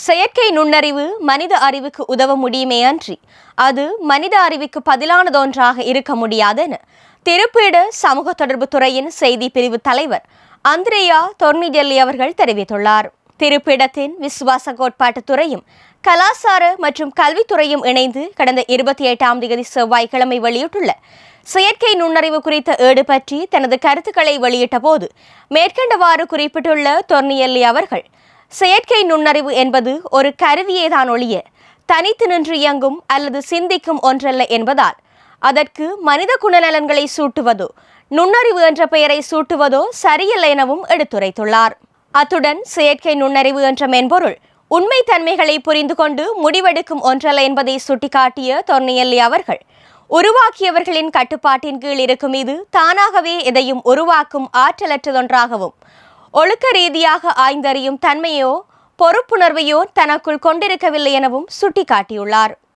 செயற்கை நுண்ணறிவு மனித அறிவுக்கு உதவ முடியுமே அன்றி அது மனித அறிவுக்கு பதிலானதொன்றாக இருக்க முடியாதென திருப்பீடு சமூக தொடர்பு துறையின் செய்தி பிரிவு தலைவர் அந்திரேயா தொர்னிடெல்லி அவர்கள் தெரிவித்துள்ளார். திருப்பீடத்தின் விசுவாச கோட்பாட்டு துறையும் கலாசார மற்றும் கல்வித்துறையும் இணைந்து கடந்த 28ஆம் தேதி செவ்வாய்க்கிழமை வெளியிட்டுள்ள செயற்கை நுண்ணறிவு குறித்த ஏடு பற்றி தனது கருத்துக்களை வெளியிட்ட போது மேற்கண்டவாறு குறிப்பிட்டுள்ள தொர்னிடெல்லி அவர்கள், செயற்கை நுண்ணறிவு என்பது ஒரு கருவியேதான் ஒழிய தனித்து நின்று இயங்கும் அல்லது சிந்திக்கும் ஒன்றல்ல என்பதால் அதற்கு மனித குணநலன்களை சூட்டுவதோ நுண்ணறிவு என்ற பெயரை சூட்டுவதோ சரியல்ல எனவும் எடுத்துரைத்துள்ளார். அத்துடன் செயற்கை நுண்ணறிவு என்ற மென்பொருள் உண்மை தன்மைகளை புரிந்து கொண்டு முடிவெடுக்கும் ஒன்றல்ல என்பதை சுட்டிக்காட்டிய தொர்னிடெல்லி அவர்கள், உருவாக்கியவர்களின் கட்டுப்பாட்டின் கீழ் இருக்கும் இது தானாகவே எதையும் உருவாக்கும் ஆற்றலற்றதொன்றாகவும் ஒழுக்க ரீதியாக ஆய்ந்தறியும் தன்மையோ பொறுப்புணர்வையோ தனக்குள் கொண்டிருக்கவில்லை எனவும் சுட்டிக்காட்டியுள்ளார்.